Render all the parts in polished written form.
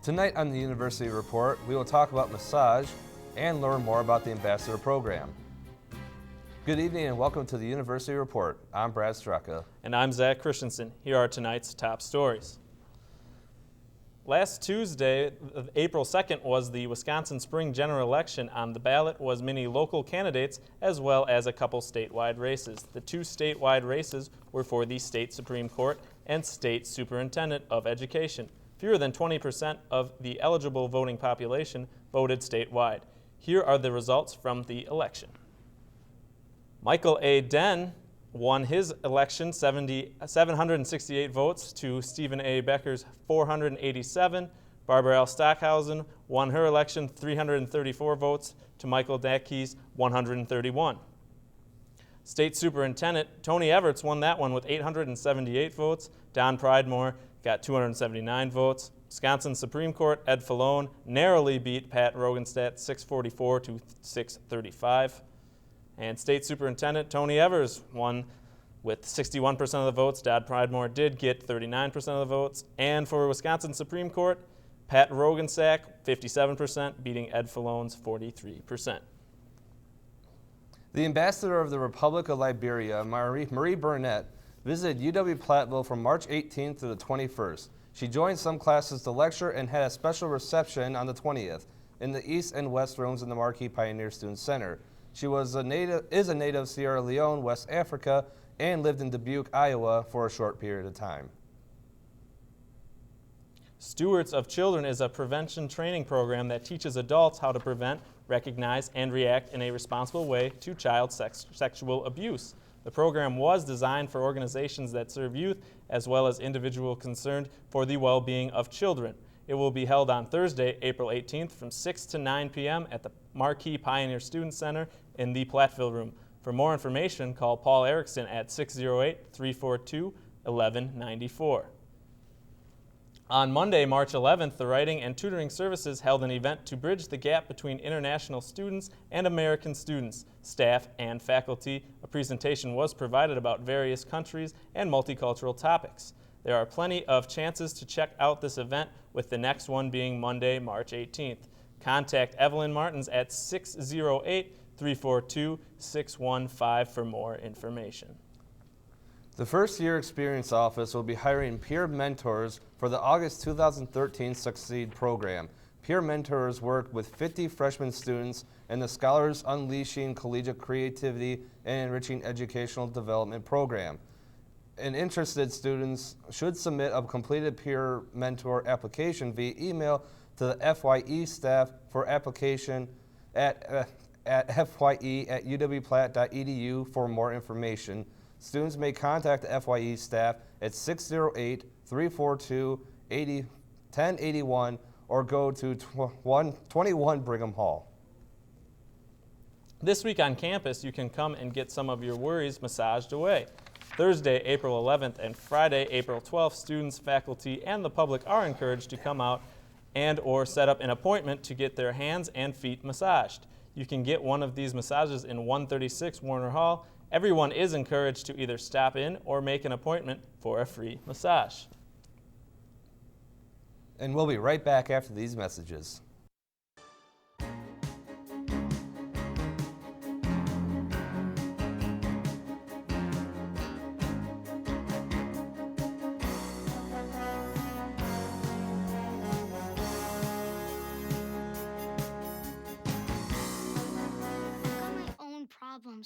Tonight on the University Report, we will talk about massage and learn more about the Ambassador Program. Good evening and welcome to the University Report. I'm Brad Straka. And I'm Zach Christensen. Here are tonight's top stories. Last Tuesday, April 2nd, was the Wisconsin Spring General Election. On the ballot was many local candidates as well as a couple statewide races. The two statewide races were for the State Supreme Court and State Superintendent of Education. Fewer than 20% of the eligible voting population voted statewide. Here are the results from the election. Michael A. Den won his election 768 votes to Stephen A. Becker's 487. Barbara L. Stockhausen won her election 334 votes to Michael Dackey's 131. State Superintendent Tony Everts won that one with 878 votes. Don Pridemore got 279 votes. Wisconsin Supreme Court Ed Falone narrowly beat Pat Rogenstadt 644 to 635. And State Superintendent Tony Evers won with 61% of the votes. Don Pridemore did get 39% of the votes. And for Wisconsin Supreme Court, Pat Rogenstadt 57%, beating Ed Falone's 43%. The Ambassador of the Republic of Liberia, Marie Burnett, visited UW-Platteville from March 18th to the 21st. She joined some classes to lecture and had a special reception on the 20th in the East and West rooms in the Marquis Pioneer Student Center. She is a native of Sierra Leone, West Africa, and lived in Dubuque, Iowa for a short period of time. Stewards of Children is a prevention training program that teaches adults how to prevent, recognize, and react in a responsible way to child sexual abuse. The program was designed for organizations that serve youth as well as individuals concerned for the well-being of children. It will be held on Thursday, April 18th from 6 to 9 p.m. at the Marquis Pioneer Student Center in the Platteville Room. For more information, call Paul Erickson at 608-342-1194. On Monday, March 11th, the Writing and Tutoring Services held an event to bridge the gap between international students and American students, staff, and faculty. A presentation was provided about various countries and multicultural topics. There are plenty of chances to check out this event, with the next one being Monday, March 18th. Contact Evelyn Martins at 608-342-615 for more information. The First Year Experience Office will be hiring peer mentors for the August 2013 Succeed program. Peer mentors work with 50 freshman students in the Scholars Unleashing Collegiate Creativity and Enriching Educational Development program. And interested students should submit a completed peer mentor application via email to the FYE staff for application at fye@uwplatt.edu for more information. Students may contact the FYE staff at 608-342-1081 or go to 21 Brigham Hall. This week on campus, you can come and get some of your worries massaged away. Thursday, April 11th and Friday, April 12th, students, faculty, and the public are encouraged to come out and or set up an appointment to get their hands and feet massaged. You can get one of these massages in 136 Warner Hall. Everyone is encouraged to either stop in or make an appointment for a free massage. And we'll be right back after these messages.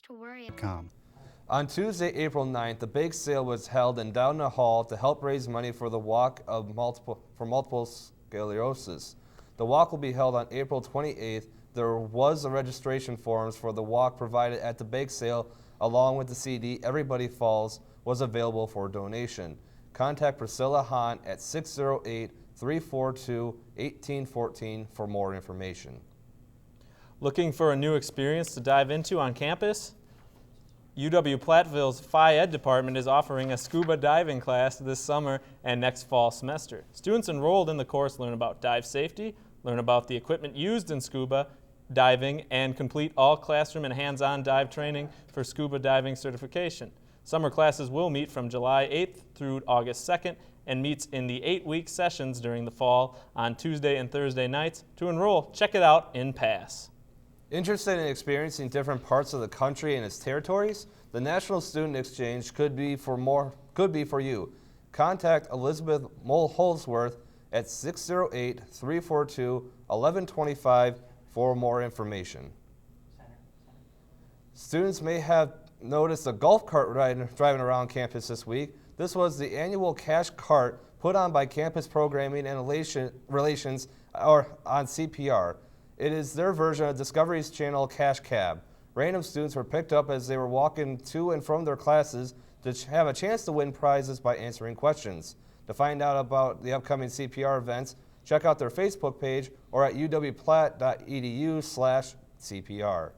To worry about. On Tuesday, April 9th, the bake sale was held in Downey Hall to help raise money for the Walk for Multiple Sclerosis. The walk will be held on April 28th. There was a registration forms for the walk provided at the bake sale, along with the CD Everybody Falls was available for donation. Contact Priscilla Hahn at 608-342-1814 for more information. Looking for a new experience to dive into on campus? UW-Platteville's Phi Ed department is offering a scuba diving class this summer and next fall semester. Students enrolled in the course learn about dive safety, learn about the equipment used in scuba diving, and complete all classroom and hands-on dive training for scuba diving certification. Summer classes will meet from July 8th through August 2nd and meets in the 8-week sessions during the fall on Tuesday and Thursday nights. To enroll, check it out in Pass. Interested in experiencing different parts of the country and its territories? The National Student Exchange could be for you. Contact Elizabeth Holsworth at 608-342-1125 for more information. Students may have noticed a golf cart driving around campus this week. This was the annual cash cart put on by Campus Programming and Relations on CPR. It is their version of Discovery's channel Cash Cab. Random students were picked up as they were walking to and from their classes to have a chance to win prizes by answering questions. To find out about the upcoming CPR events, check out their Facebook page or at uwplatt.edu/CPR.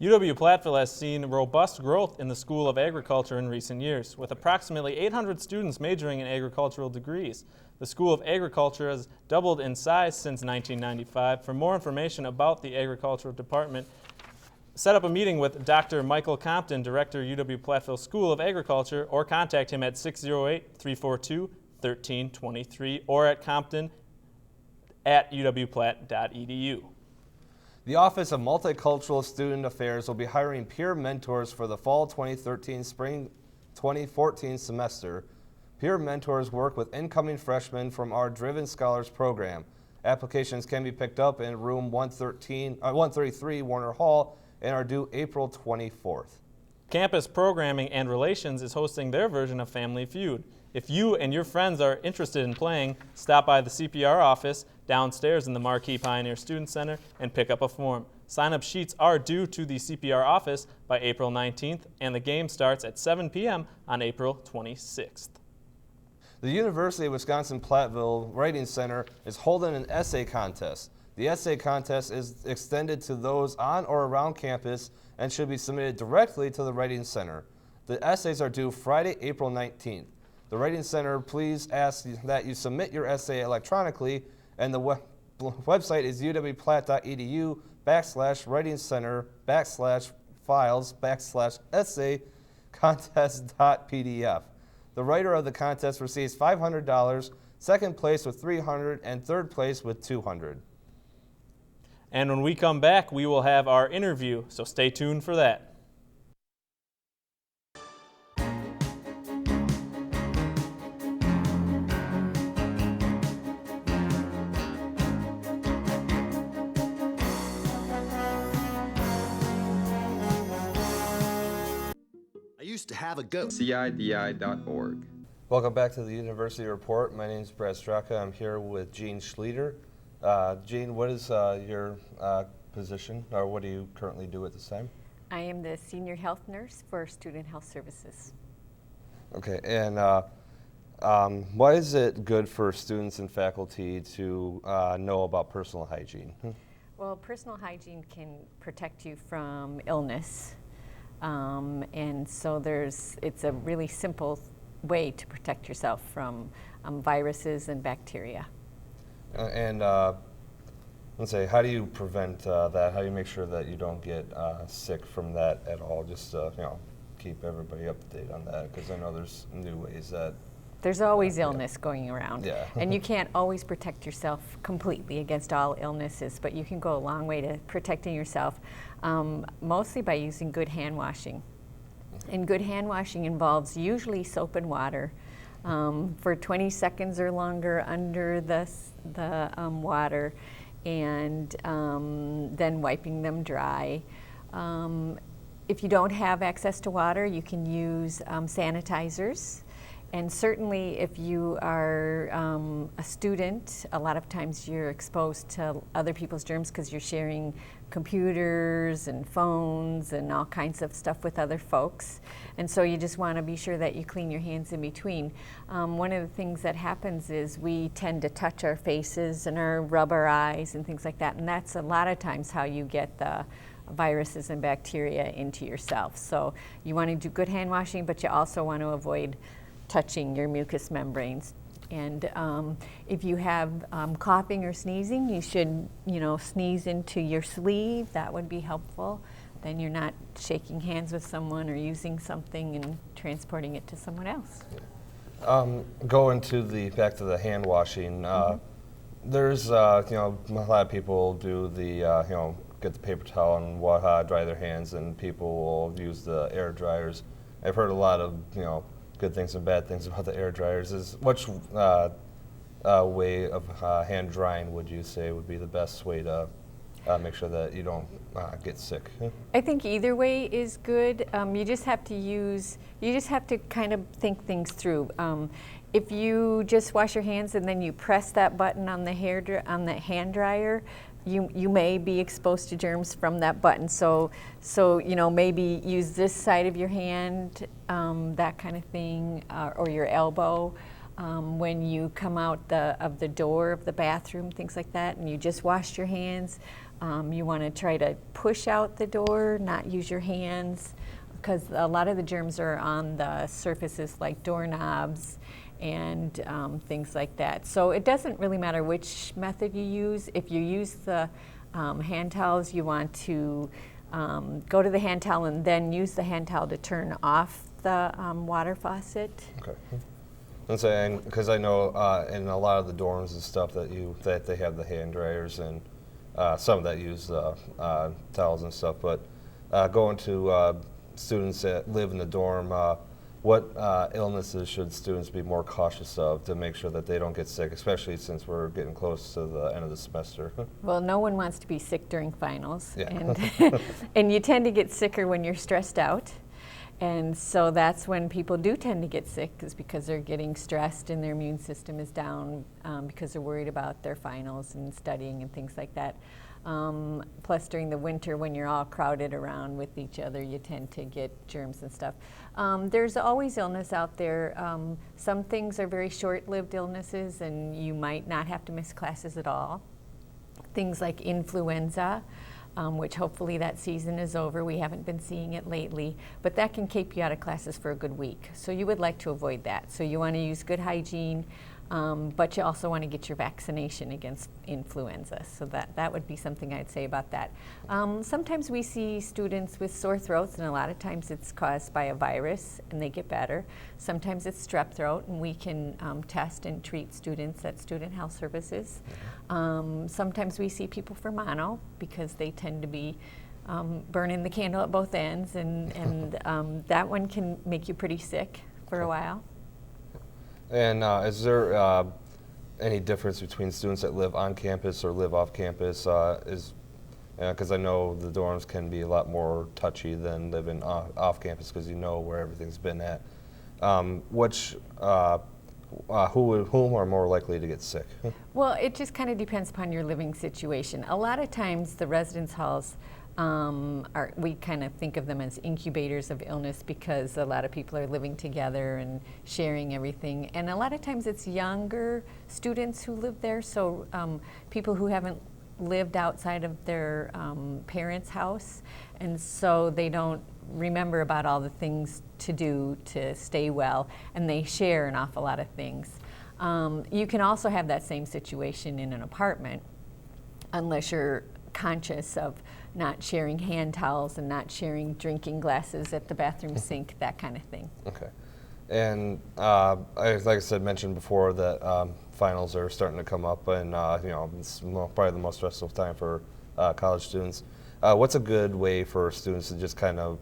UW-Platteville has seen robust growth in the School of Agriculture in recent years, with approximately 800 students majoring in agricultural degrees. The School of Agriculture has doubled in size since 1995. For more information about the Agricultural Department, set up a meeting with Dr. Michael Compton, Director, UW-Platteville School of Agriculture, or contact him at 608-342-1323 or at compton@uwplatt.edu. The Office of Multicultural Student Affairs will be hiring peer mentors for the fall 2013, spring 2014 semester. Peer mentors work with incoming freshmen from our Driven Scholars program. Applications can be picked up in room 133 Warner Hall and are due April 24th. Campus Programming and Relations is hosting their version of Family Feud. If you and your friends are interested in playing, stop by the CPR office downstairs in the Marquee Pioneer Student Center and pick up a form. Sign-up sheets are due to the CPR office by April 19th, and the game starts at 7 p.m. on April 26th. The University of Wisconsin-Platteville Writing Center is holding an essay contest. The essay contest is extended to those on or around campus and should be submitted directly to the Writing Center. The essays are due Friday, April 19th. The Writing Center please ask that you submit your essay electronically, and the website is uwplatt.edu/writing center/files/essay contest.pdf. The writer of the contest receives $500, second place with $300, and third place with $200. And when we come back, we will have our interview, so stay tuned for that. I used to have a goat. CIDI.org. Welcome back to the University Report. My name is Brad Straka. I'm here with Gene Schlueter. Gene, what is your position, or what do you currently do at this time? I am the senior health nurse for Student Health Services. Okay, and why is it good for students and faculty to know about personal hygiene? Well, personal hygiene can protect you from illness, and so it's a really simple way to protect yourself from viruses and bacteria. Let's say, how do you prevent that? How do you make sure that you don't get sick from that at all? Just keep everybody up to date on that, because I know there's new ways that. There's always illness going around, yeah. And you can't always protect yourself completely against all illnesses, but you can go a long way to protecting yourself, mostly by using good hand washing. And good hand washing involves usually soap and water for 20 seconds or longer under the water, and then wiping them dry. If you don't have access to water, you can use sanitizers. And certainly if you are a student, a lot of times you're exposed to other people's germs because you're sharing computers and phones and all kinds of stuff with other folks. And so you just want to be sure that you clean your hands in between. One of the things that happens is we tend to touch our faces and rub our eyes and things like that. And that's a lot of times how you get the viruses and bacteria into yourself. So you want to do good hand washing, but you also want to avoid touching your mucous membranes. And if you have coughing or sneezing, you should, sneeze into your sleeve. That would be helpful. Then you're not shaking hands with someone or using something and transporting it to someone else. Going to back to the hand washing, there's a lot of people do the get the paper towel and dry their hands, and people will use the air dryers. I've heard a lot of good things and bad things about the air dryers. Which way of hand drying would you say would be the best way to make sure that you don't get sick? I think either way is good. You just have to kind of think things through. If you just wash your hands and then you press that button on the hand dryer, you may be exposed to germs from that button. So maybe use this side of your hand, that kind of thing, or your elbow. When you come out of the door of the bathroom, things like that, and you just washed your hands, you want to try to push out the door, not use your hands, because a lot of the germs are on the surfaces like doorknobs and things like that. So it doesn't really matter which method you use. If you use the hand towels, you want to go to the hand towel and then use the hand towel to turn off the water faucet. Okay. I'm saying, because I know in a lot of the dorms and stuff that they have the hand dryers, and some that use towels and stuff. But going to students that live in the dorm, what illnesses should students be more cautious of to make sure that they don't get sick, especially since we're getting close to the end of the semester? Well, no one wants to be sick during finals, Yeah. and you tend to get sicker when you're stressed out. And so that's when people do tend to get sick, is because they're getting stressed and their immune system is down because they're worried about their finals and studying and things like that. Plus during the winter, when you're all crowded around with each other, you tend to get germs and stuff. There's always illness out there. Some things are very short-lived illnesses and you might not have to miss classes at all. Things like influenza, which hopefully that season is over. We haven't been seeing it lately, but that can keep you out of classes for a good week. So you would like to avoid that. So you want to use good hygiene, but you also want to get your vaccination against influenza. So that would be something I'd say about that. Sometimes we see students with sore throats, and a lot of times it's caused by a virus and they get better. Sometimes it's strep throat, and we can test and treat students at Student Health Services. Sometimes we see people for mono because they tend to be burning the candle at both ends, and that one can make you pretty sick for a while. And is there any difference between students that live on campus or live off campus? Because I know the dorms can be a lot more touchy than living off campus, because you know where everything's been at. Whom are more likely to get sick? Well, it just kind of depends upon your living situation. A lot of times the residence halls we kind of think of them as incubators of illness, because a lot of people are living together and sharing everything. And a lot of times it's younger students who live there, so people who haven't lived outside of their parents' house, and so they don't remember about all the things to do to stay well, and they share an awful lot of things. You can also have that same situation in an apartment, unless you're conscious of not sharing hand towels and not sharing drinking glasses at the bathroom sink, that kind of thing. Okay. And like I said, mentioned before that finals are starting to come up, and it's probably the most stressful time for college students. What's a good way for students to just kind of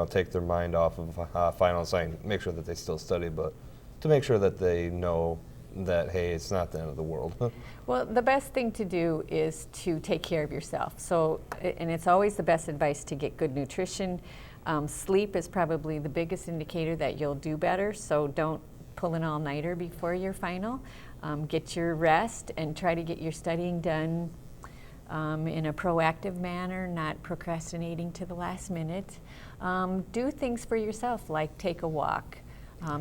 take their mind off of finals? Make sure that they still study, but to make sure that they know that, hey, it's not the end of the world. Well, the best thing to do is to take care of yourself. So, and it's always the best advice to get good nutrition. Sleep is probably the biggest indicator that you'll do better, so don't pull an all-nighter before your final. Get your rest and try to get your studying done in a proactive manner, not procrastinating to the last minute. Do things for yourself, like take a walk,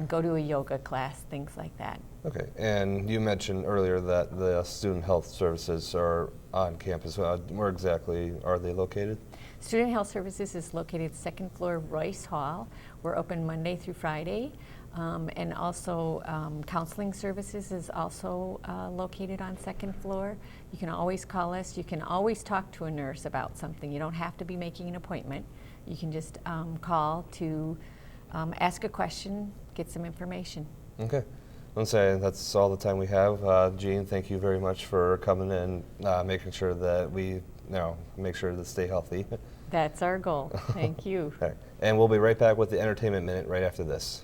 go to a yoga class, things like that. Okay, and you mentioned earlier that the Student Health Services are on campus. Where exactly are they located? Student Health Services is located second floor Royce Hall. We're open Monday through Friday. And also counseling services is also located on second floor. You can always call us. You can always talk to a nurse about something. You don't have to be making an appointment. You can just call to ask a question, get some information. Okay. Let's say that's all the time we have. Gene, thank you very much for coming in and making sure that we make sure to stay healthy. That's our goal. Thank you. Okay. And we'll be right back with the Entertainment Minute right after this.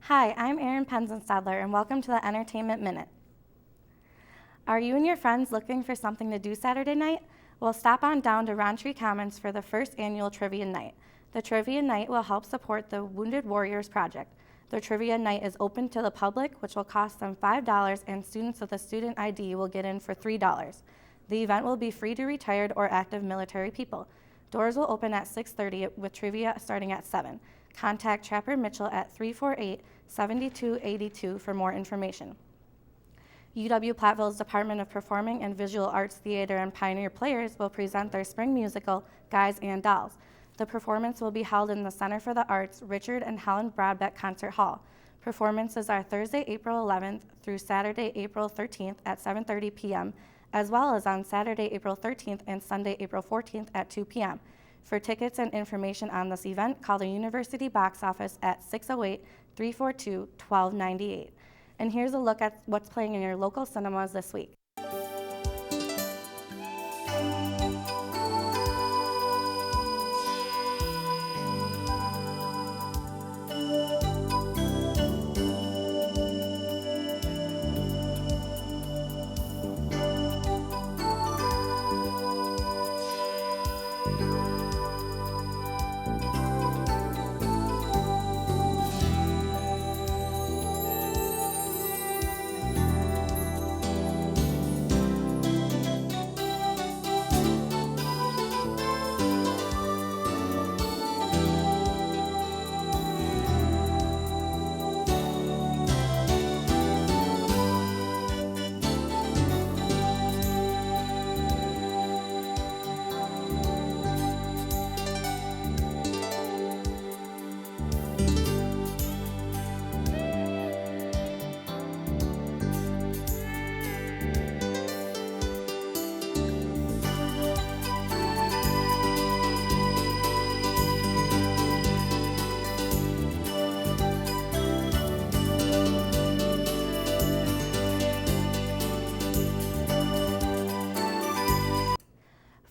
Hi, I'm Erin Penzenstadler, and welcome to the Entertainment Minute. Are you and your friends looking for something to do Saturday night? Well, stop on down to Roundtree Commons for the first annual Trivia Night. The Trivia Night will help support the Wounded Warriors Project. The Trivia Night is open to the public, which will cost them $5, and students with a student ID will get in for $3. The event will be free to retired or active military people. Doors will open at 6:30 with trivia starting at 7. Contact Trapper Mitchell at 348-7282 for more information. UW-Platteville's Department of Performing and Visual Arts Theater and Pioneer Players will present their spring musical, Guys and Dolls. The performance will be held in the Center for the Arts, Richard and Helen Broadbeck Concert Hall. Performances are Thursday, April 11th through Saturday, April 13th at 7:30 p.m., as well as on Saturday, April 13th and Sunday, April 14th at 2 p.m. For tickets and information on this event, call the University box office at 608-342-1298. And here's a look at what's playing in your local cinemas this week.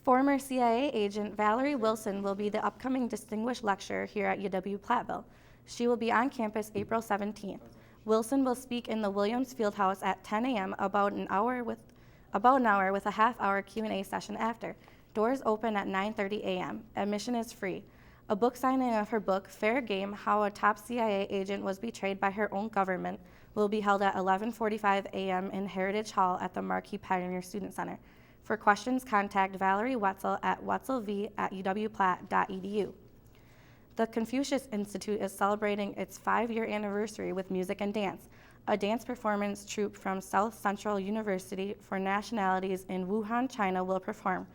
Former CIA agent Valerie Wilson will be the upcoming distinguished lecturer here at UW-Platteville. She will be on campus April 17th. Wilson will speak in the Williams Fieldhouse at 10 a.m. about an hour with a half-hour Q&A session after. Doors open at 9:30 a.m. Admission is free. A book signing of her book, Fair Game: How a Top CIA Agent Was Betrayed by Her Own Government, will be held at 11:45 a.m. in Heritage Hall at the Marquis Pioneer Student Center. For questions, contact Valerie Wetzel at wetzelv@uwplatt.edu. The Confucius Institute is celebrating its 5-year anniversary with music and dance. A dance performance troupe from South Central University for nationalities in Wuhan, China will perform.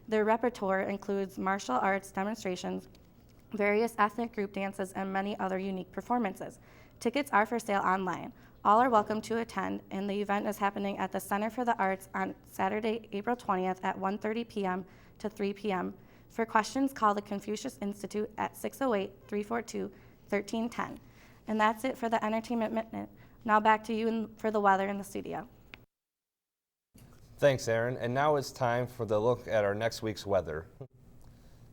Their repertoire includes martial arts demonstrations, various ethnic group dances, and many other unique performances. Tickets are for sale online. All are welcome to attend, and the event is happening at the Center for the Arts on Saturday, April 20th at 1:30 p.m. to 3 p.m. For questions, call the Confucius Institute at 608-342-1310. And that's it for the Entertainment Minute. Now back to you for the weather in the studio. Thanks, Aaron. And now it's time for the look at our next week's weather.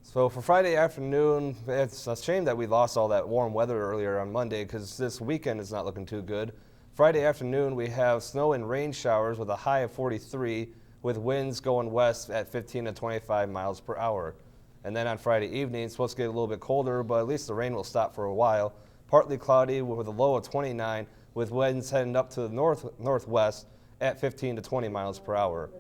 So for Friday afternoon, it's a shame that we lost all that warm weather earlier on Monday because this weekend is not looking too good. Friday afternoon, we have snow and rain showers with a high of 43, with winds going west at 15 to 25 miles per hour. And then on Friday evening, it's supposed to get a little bit colder, but at least the rain will stop for a while. Partly cloudy with a low of 29, with winds heading up to the northwest at 15 to 20 miles per hour.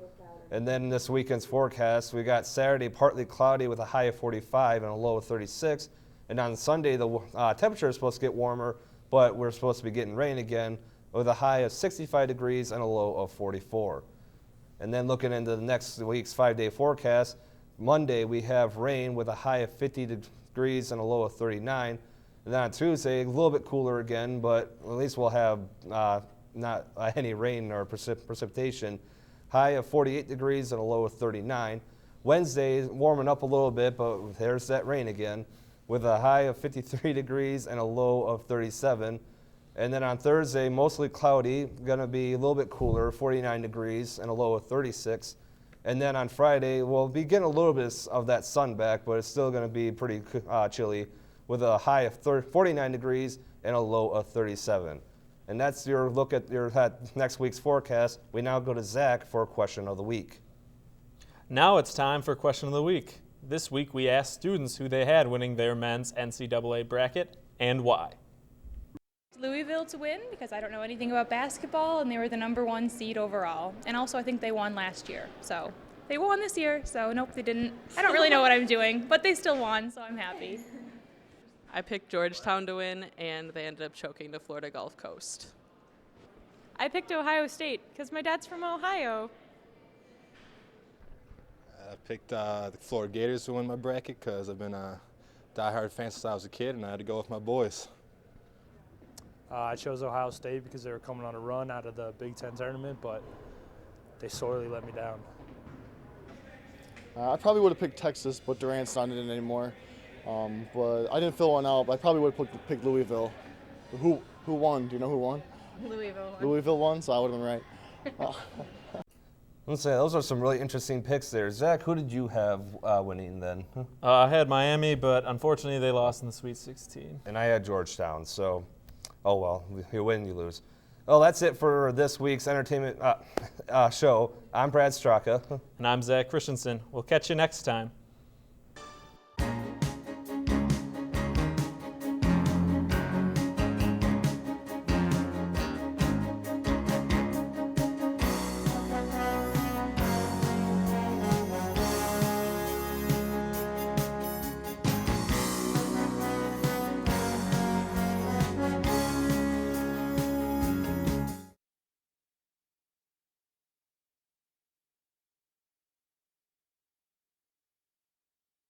And then this weekend's forecast, we got Saturday partly cloudy with a high of 45 and a low of 36. And on Sunday, the temperature is supposed to get warmer, but we're supposed to be getting rain again with a high of 65 degrees and a low of 44. And then looking into the next week's 5-day forecast, Monday we have rain with a high of 50 degrees and a low of 39. And then on Tuesday, a little bit cooler again, but at least we'll have not any rain or precipitation. High of 48 degrees and a low of 39. Wednesday, warming up a little bit, but there's that rain again, with a high of 53 degrees and a low of 37. And then on Thursday, mostly cloudy, going to be a little bit cooler, 49 degrees and a low of 36. And then on Friday, we'll be getting a little bit of that sun back, but it's still going to be pretty chilly, with a high of 49 degrees and a low of 37. And that's your look at your next week's forecast. We now go to Zach for Question of the Week. Now it's time for Question of the Week. This week we asked students who they had winning their men's NCAA bracket and why. Louisville to win because I don't know anything about basketball and they were the #1 seed overall. And also I think they won last year. So they won this year, so nope, they didn't. I don't really know what I'm doing, but they still won, so I'm happy. I picked Georgetown to win, and they ended up choking the Florida Gulf Coast. I picked Ohio State because my dad's from Ohio. I picked the Florida Gators to win my bracket because I've been a diehard fan since I was a kid, and I had to go with my boys. I chose Ohio State because they were coming on a run out of the Big Ten tournament, but they sorely let me down. I probably would have picked Texas, but Durant's not in it anymore. But I didn't fill one out, but I probably would have picked Louisville. Who won? Do you know who won? Louisville won. Louisville won, so I would have been right. Let's say those are some really interesting picks there. Zach, who did you have winning then? I had Miami, but unfortunately they lost in the Sweet 16. And I had Georgetown, so oh well, you win, you lose. Well, that's it for this week's entertainment show. I'm Brad Straka. And I'm Zach Christensen. We'll catch you next time.